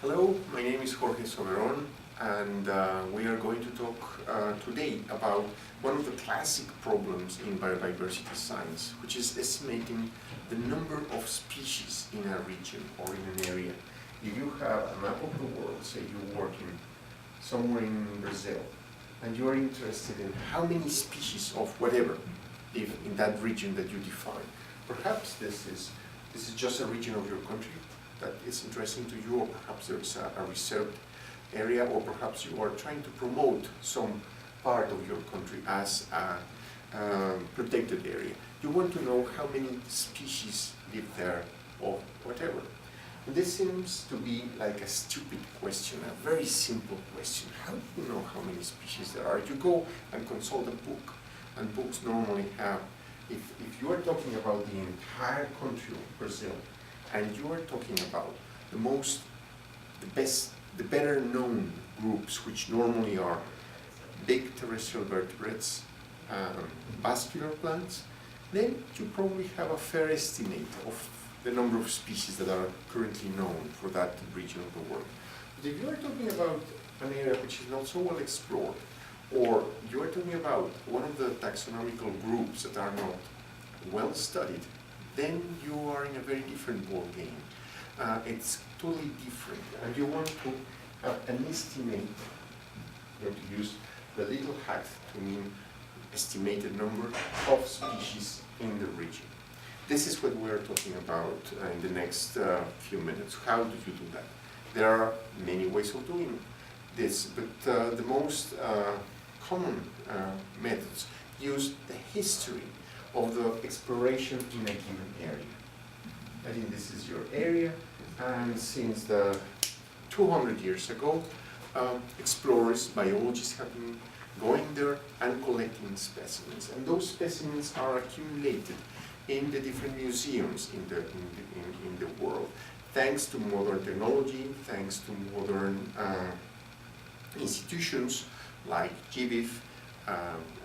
Hello, my name is Jorge Soberon, and we are going to talk today about one of the classic problems in biodiversity science, which is estimating the number of species in a region or in an area. If you have a map of the world, say you work in somewhere in Brazil, and you are interested in how many species of whatever live in that region that you define, perhaps this is just a region of your country that is interesting to you, or perhaps there's a reserved area, or perhaps you are trying to promote some part of your country as a protected area. You want to know how many species live there, or whatever. And this seems to be like a stupid question, a very simple question. How do you know how many species there are? You go and consult a book, and books normally have, if you are talking about the entire country of Brazil, and you are talking about the better known groups, which normally are big terrestrial vertebrates, vascular plants, then you probably have a fair estimate of the number of species that are currently known for that region of the world. But if you are talking about an area which is not so well explored, or you are talking about one of the taxonomical groups that are not well studied, then you are in a very different ball game. It's totally different, and you want to have an estimate. You want to use the little hat to mean estimated number of species in the region. This is what we're talking about in the next few minutes. How do you do that? There are many ways of doing this, but the most common methods use the history of the exploration in a given area. I think this is your area, and since the 200 years ago, explorers, biologists have been going there and collecting specimens, and those specimens are accumulated in the different museums in the world, thanks to modern technology, thanks to modern institutions like GBIF,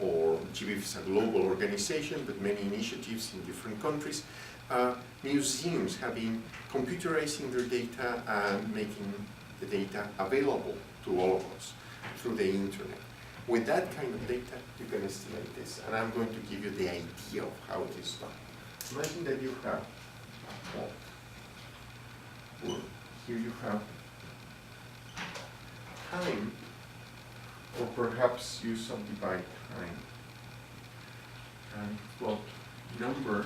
or GBIF is a global organization, but many initiatives in different countries. Museums have been computerizing their data and making the data available to all of us through the internet. With that kind of data, you can estimate this, and I'm going to give you the idea of how it is done. Imagine that you have a plot, or here you have time, or perhaps you subdivide time and plot number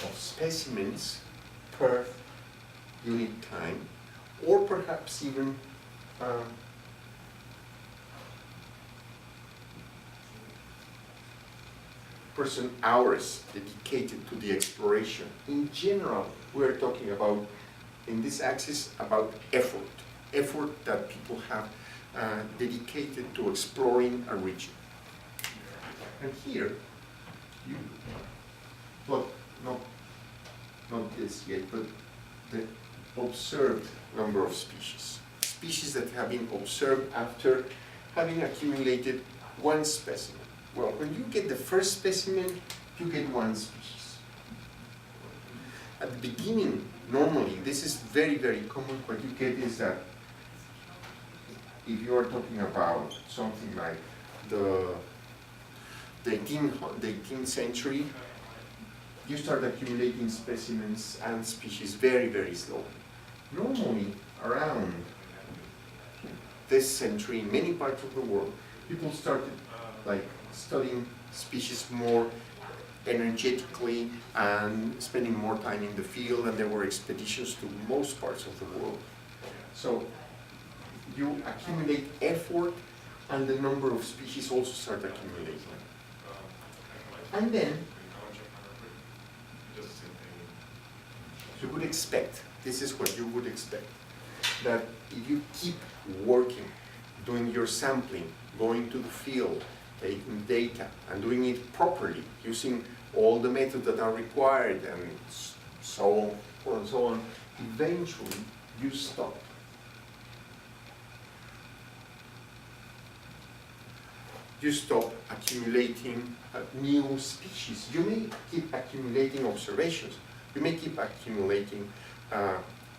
of specimens per unit time, or perhaps even person hours dedicated to the exploration. In general, we're talking about, in this axis, about effort that people have dedicated to exploring a region. And here, you plot not this yet, but the observed number of species. Species that have been observed after having accumulated one specimen. Well, when you get the first specimen, you get one species. At the beginning, normally, this is very, very common. What you get is that if you are talking about something like the 18th century, you start accumulating specimens and species very, very slowly. Normally, around this century, in many parts of the world, people started studying species more energetically and spending more time in the field, and there were expeditions to most parts of the world. So you accumulate effort, and the number of species also start accumulating. And then you would expect, this is what you would expect, that if you keep working, doing your sampling, going to the field, taking data, and doing it properly, using all the methods that are required, and so on and so on, eventually you stop. You stop accumulating new species. You may keep accumulating observations, You may keep accumulating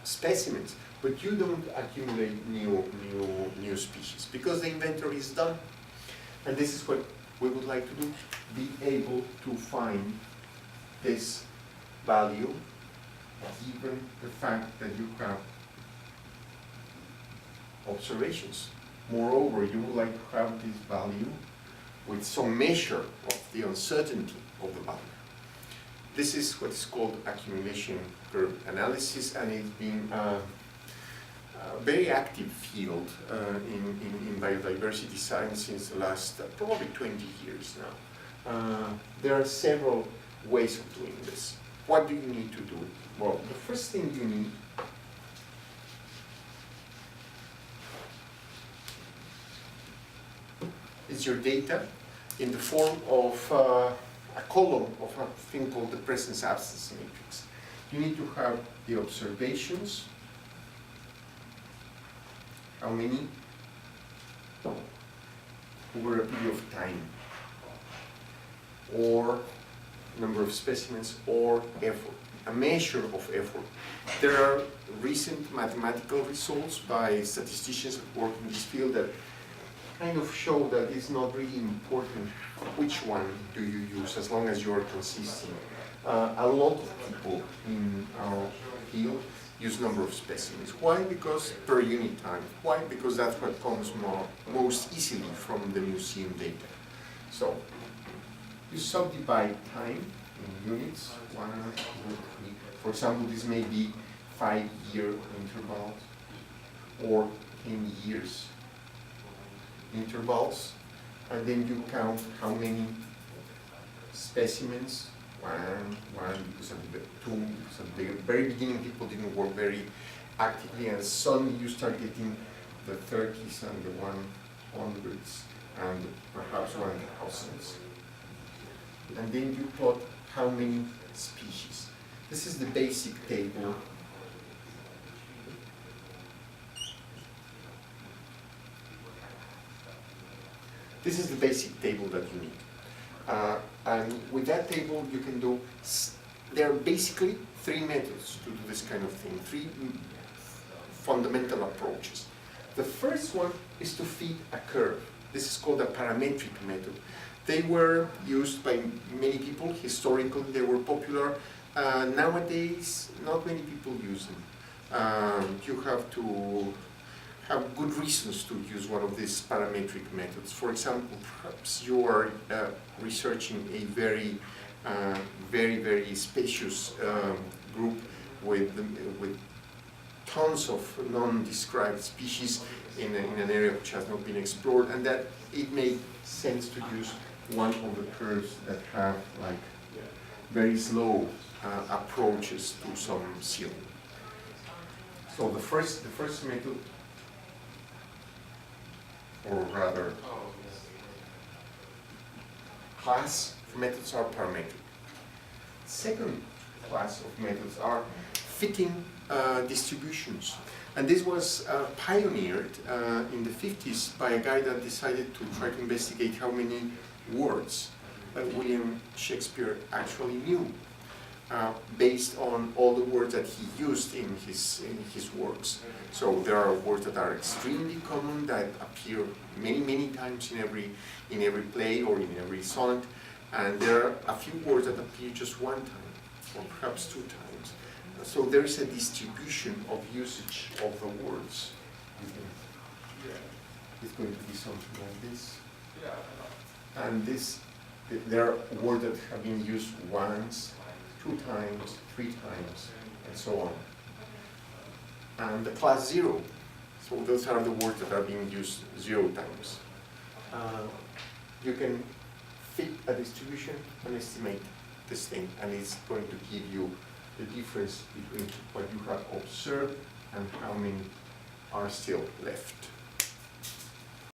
specimens, but you don't accumulate new species because the inventory is done. And this is what we would like to do, be able to find this value given the fact that you have observations. Moreover, you would like to have this value with some measure of the uncertainty of the value. This is what is called accumulation curve analysis, and it's been a very active field in biodiversity science since the last probably 20 years now. There are several ways of doing this. What do you need to do? Well, the first thing you need is your data in the form of a column of a thing called the presence-absence matrix. You need to have the observations, how many, over a period of time, or number of specimens, or effort, a measure of effort. There are recent mathematical results by statisticians that work in this field that kind of show that it's not really important which one do you use as long as you're consistent. A lot of people in our field use number of specimens. Why? Because per unit time. Why? Because that's what comes most easily from the museum data. So you subdivide time in units, 1, 2, 3. For example, this may be 5-year intervals or 10 years intervals, and then you count how many specimens, one, because at the two, because at the very beginning people didn't work very actively, and suddenly you start getting the 30s and the 100s and perhaps 1000s. And then you plot how many species. This is the basic table. This is the basic table that you need. And with that table you can do, there are basically 3 methods to do this kind of thing, 3 fundamental approaches. The first one is to fit a curve. This is called a parametric method. They were used by many people. Historically, they were popular. Nowadays, not many people use them. You have to have good reasons to use one of these parametric methods. For example, perhaps you are researching a very, very spacious group with tons of non-described species in an area which has not been explored, and that it makes sense to use one of the curves that have like very slow approaches to some ceiling. So the first method, or rather class of methods, are parametric. Second class of methods are fitting distributions. And this was pioneered in the 50s by a guy that decided to try to investigate how many words William Shakespeare actually knew, based on all the words that he used in his works. So there are words that are extremely common, that appear many times in every play or in every sonnet, and there are a few words that appear just 1 time, or perhaps 2 times. So there is a distribution of usage of the words. It's going to be something like this. And this, there are words that have been used once, 2 times, 3 times, and so on. And the class 0, so those are the words that are being used 0 times. You can fit a distribution and estimate this thing, and it's going to give you the difference between what you have observed and how many are still left.